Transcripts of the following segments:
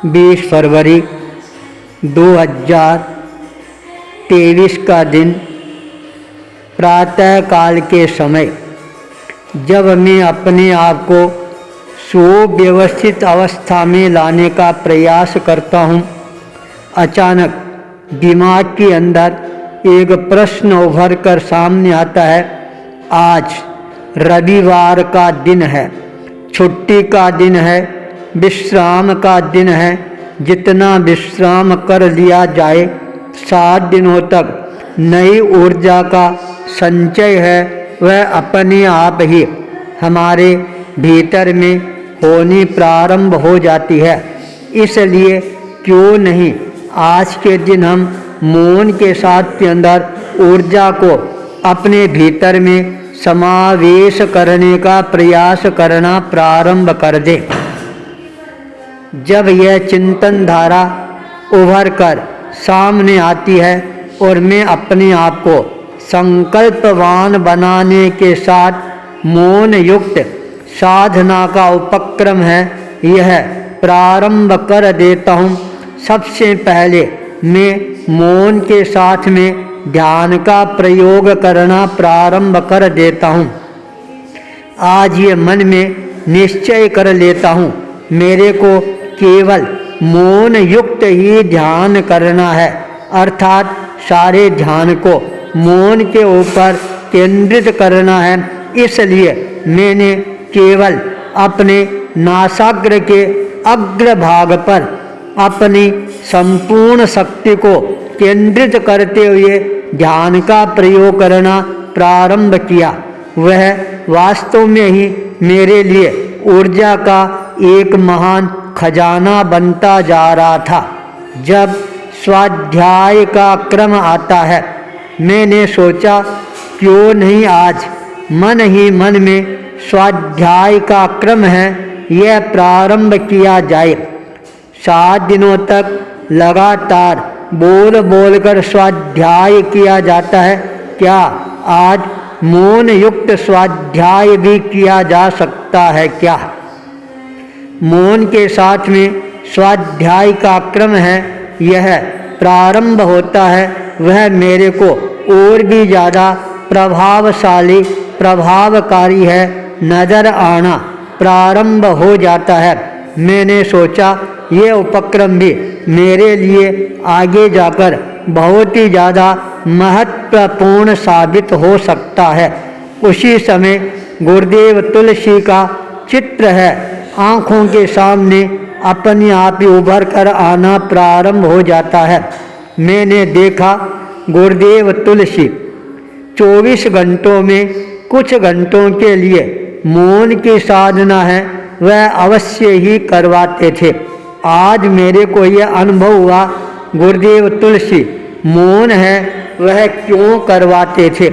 20 फरवरी 2023 का दिन प्रातः काल के समय जब मैं अपने आप को सुव्यवस्थित अवस्था में लाने का प्रयास करता हूँ, अचानक दिमाग के अंदर एक प्रश्न उभर कर सामने आता है। आज रविवार का दिन है, छुट्टी का दिन है, विश्राम का दिन है। जितना विश्राम कर लिया जाए 7 दिनों तक नई ऊर्जा का संचय है, वह अपने आप ही हमारे भीतर में होनी प्रारंभ हो जाती है। इसलिए क्यों नहीं आज के दिन हम मौन के साथ के अंदर ऊर्जा को अपने भीतर में समावेश करने का प्रयास करना प्रारंभ कर दें। जब यह चिंतन धारा उभर कर सामने आती है और मैं अपने आप को संकल्पवान बनाने के साथ मौन युक्त साधना का उपक्रम है यह प्रारंभ कर देता हूँ। सबसे पहले मैं मौन के साथ में ध्यान का प्रयोग करना प्रारंभ कर देता हूँ। आज ये मन में निश्चय कर लेता हूँ, मेरे को केवल मौन युक्त ही ध्यान करना है, अर्थात सारे ध्यान को मौन के ऊपर केंद्रित करना है। इसलिए मैंने केवल अपने नासाग्र के अग्रभाग पर अपनी संपूर्ण शक्ति को केंद्रित करते हुए ध्यान का प्रयोग करना प्रारंभ किया। वह वास्तव में ही मेरे लिए ऊर्जा का एक महान खजाना बनता जा रहा था। जब स्वाध्याय का क्रम आता है, मैंने सोचा क्यों नहीं आज मन ही मन में स्वाध्याय का क्रम है यह प्रारंभ किया जाए। 7 दिनों तक लगातार बोल बोल कर स्वाध्याय किया जाता है, क्या आज मौन युक्त स्वाध्याय भी किया जा सकता है क्या? मौन के साथ में स्वाध्याय का क्रम है यह प्रारंभ होता है, वह मेरे को और भी ज़्यादा प्रभावशाली प्रभावकारी है नज़र आना प्रारंभ हो जाता है। मैंने सोचा ये उपक्रम भी मेरे लिए आगे जाकर बहुत ही ज़्यादा महत्वपूर्ण साबित हो सकता है। उसी समय गुरुदेव तुलसी का चित्र है आँखों के सामने अपने आप ही उभर कर आना प्रारंभ हो जाता है। मैंने देखा गुरुदेव तुलसी 24 घंटों में कुछ घंटों के लिए मौन की साधना है वह अवश्य ही करवाते थे। आज मेरे को यह अनुभव हुआ गुरुदेव तुलसी मौन है वह क्यों करवाते थे।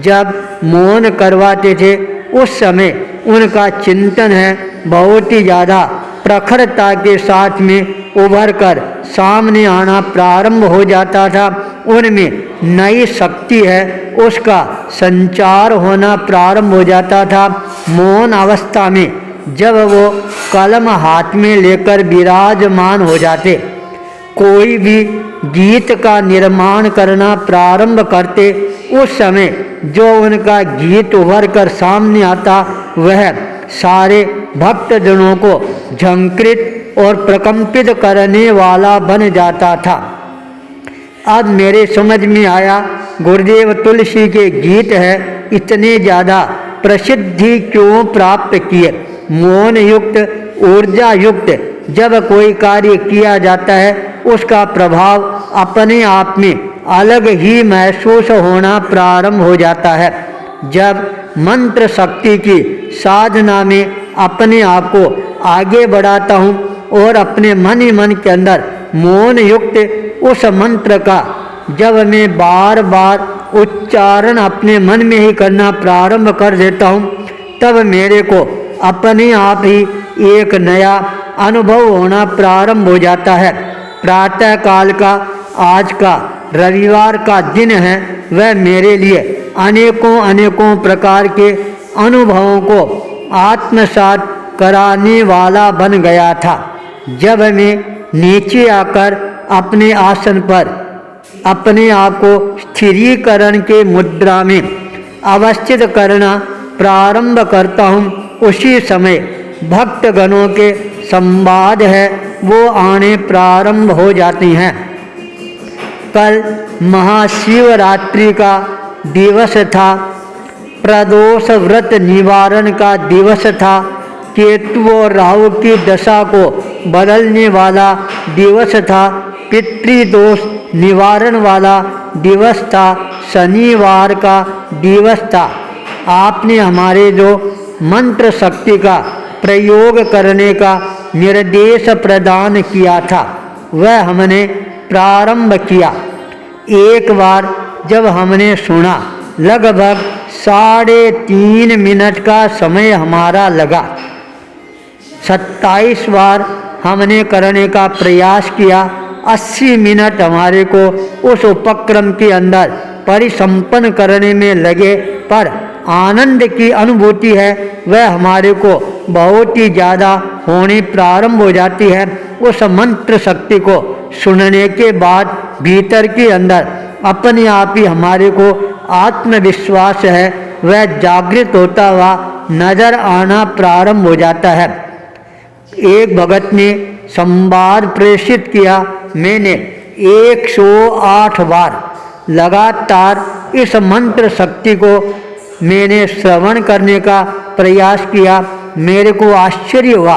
जब मौन करवाते थे उस समय उनका चिंतन है बहुत ही ज़्यादा प्रखरता के साथ में उभर कर सामने आना प्रारंभ हो जाता था। उनमें नई शक्ति है उसका संचार होना प्रारंभ हो जाता था। मौन अवस्था में जब वो कलम हाथ में लेकर विराजमान हो जाते, कोई भी गीत का निर्माण करना प्रारंभ करते, उस समय जो उनका गीत उभर कर सामने आता वह सारे भक्तजनों को झंकृत और प्रकंपित करने वाला बन जाता था। अब मेरे समझ में आया गुरुदेव तुलसी के गीत है इतने ज़्यादा प्रसिद्धि क्यों प्राप्त किए। मौन युक्त ऊर्जा युक्त जब कोई कार्य किया जाता है उसका प्रभाव अपने आप में अलग ही महसूस होना प्रारंभ हो जाता है। जब मंत्र शक्ति की साधना में अपने आप को आगे बढ़ाता हूँ और अपने मन ही मन के अंदर मौन युक्त उस मंत्र का जब मैं बार बार उच्चारण अपने मन में ही करना प्रारंभ कर देता हूँ, तब मेरे को अपने आप ही एक नया अनुभव होना प्रारंभ हो जाता है। प्रातः काल का आज का रविवार का दिन है वह मेरे लिए अनेकों प्रकार के अनुभवों को आत्मसात कराने वाला बन गया था। जब मैं नीचे आकर अपने आसन पर अपने आप को स्थिरीकरण के मुद्रा में अवस्थित करना प्रारंभ करता हूँ, उसी समय भक्तगणों के संवाद है वो आने प्रारंभ हो जाती हैं। कल महाशिवरात्रि का दिवस था, प्रदोष व्रत निवारण का दिवस था, केतु और राहु की दशा को बदलने वाला दिवस था, पितृदोष निवारण वाला दिवस था, शनिवार का दिवस था। आपने हमारे जो मंत्र शक्ति का प्रयोग करने का निर्देश प्रदान किया था वह हमने प्रारंभ किया। एक बार जब हमने सुना, लगभग 3.5 मिनट का समय हमारा लगा। 27 बार हमने करने का प्रयास किया। 80 मिनट हमारे को उस उपक्रम के अंदर परिसंपन्न करने में लगे, पर आनंद की अनुभूति है वह हमारे को बहुत ही ज़्यादा होने प्रारंभ हो जाती है। उस मंत्र शक्ति को सुनने के बाद भीतर के अंदर अपने आप ही हमारे को आत्मविश्वास है वह जागृत होता हुआ नजर आना प्रारंभ हो जाता है। एक भगत ने संवाद प्रेषित किया, मैंने 108 बार लगातार इस मंत्र शक्ति को मैंने श्रवण करने का प्रयास किया। मेरे को आश्चर्य हुआ,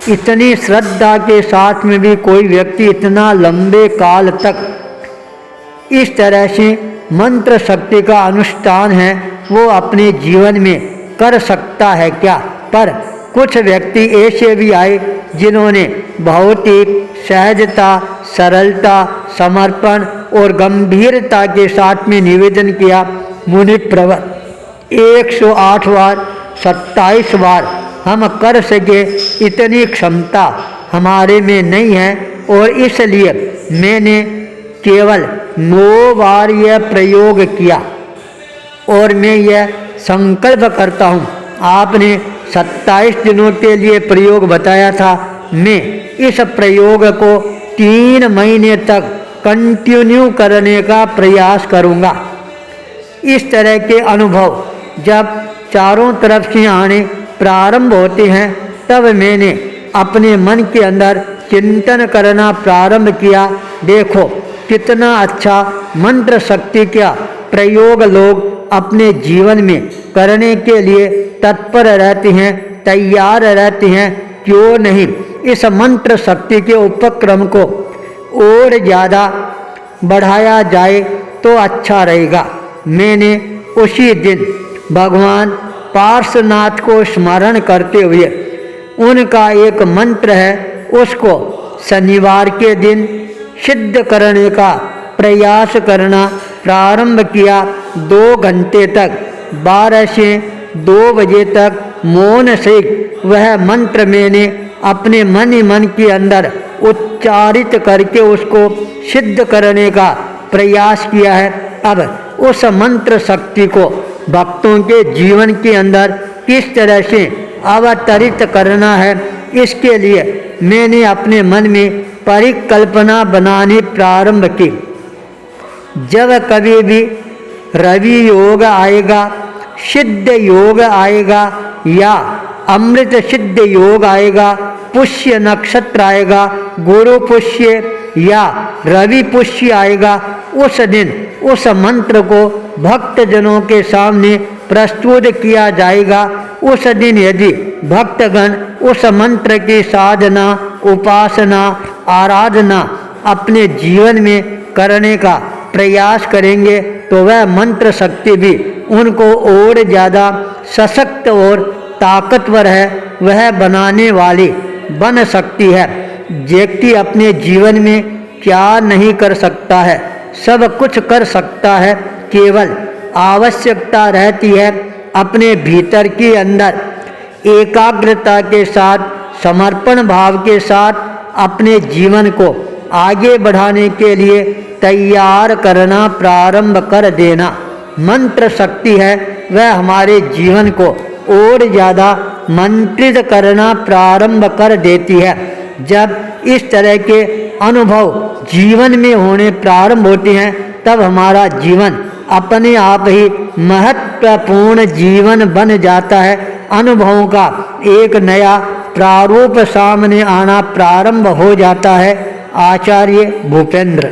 इतनी श्रद्धा के साथ में भी कोई व्यक्ति इतना लंबे काल तक इस तरह से मंत्र शक्ति का अनुष्ठान है वो अपने जीवन में कर सकता है क्या। पर कुछ व्यक्ति ऐसे भी आए जिन्होंने बहुत ही सहजता, सरलता, समर्पण और गंभीरता के साथ में निवेदन किया, मुनि प्रवर 108 बार 27 बार हम कर सके इतनी क्षमता हमारे में नहीं है, और इसलिए मैंने केवल 9 बार यह प्रयोग किया। और मैं यह संकल्प करता हूँ, आपने 27 दिनों के लिए प्रयोग बताया था, मैं इस प्रयोग को 3 महीने तक कंटिन्यू करने का प्रयास करूँगा। इस तरह के अनुभव जब चारों तरफ से आने प्रारंभ होते हैं तब मैंने अपने मन के अंदर चिंतन करना प्रारंभ किया, देखो कितना अच्छा मंत्र शक्ति का प्रयोग लोग अपने जीवन में करने के लिए तत्पर रहते हैं, तैयार रहते हैं। क्यों नहीं इस मंत्र शक्ति के उपक्रम को और ज़्यादा बढ़ाया जाए तो अच्छा रहेगा। मैंने उसी दिन भगवान पार्श्वनाथ को स्मरण करते हुए उनका एक मंत्र है उसको शनिवार के दिन सिद्ध करने का प्रयास करना प्रारंभ किया। 2 घंटे तक 12 से 2 बजे तक मौन से वह मंत्र मैंने अपने मन ही मन के अंदर उच्चारित करके उसको सिद्ध करने का प्रयास किया है। अब उस मंत्र शक्ति को भक्तों के जीवन के अंदर किस तरह से अवतरित करना है, इसके लिए मैंने अपने मन में परिकल्पना बनानी प्रारंभ की। जब कभी भी रवि योग आएगा, सिद्ध योग आएगा या अमृत सिद्ध योग आएगा, पुष्य नक्षत्र आएगा, गुरु पुष्य या रवि पुष्य आएगा, उस दिन उस मंत्र को भक्तजनों के सामने प्रस्तुत किया जाएगा। उस दिन यदि भक्तगण उस मंत्र की साधना, उपासना, आराधना अपने जीवन में करने का प्रयास करेंगे तो वह मंत्र शक्ति भी उनको और ज़्यादा सशक्त और ताकतवर है वह बनाने वाली बन सकती है। व्यक्ति अपने जीवन में क्या नहीं कर सकता है, सब कुछ कर सकता है, केवल आवश्यकता रहती है अपने भीतर के अंदर एकाग्रता के साथ, समर्पण भाव के साथ अपने जीवन को आगे बढ़ाने के लिए तैयार करना प्रारंभ कर देना। मंत्र शक्ति है वह हमारे जीवन को और ज़्यादा मंत्रित करना प्रारंभ कर देती है। जब इस तरह के अनुभव जीवन में होने प्रारंभ होते हैं तब हमारा जीवन अपने आप ही महत्वपूर्ण जीवन बन जाता है। अनुभवों का एक नया प्रारूप सामने आना प्रारंभ हो जाता है। आचार्य भूपेंद्र।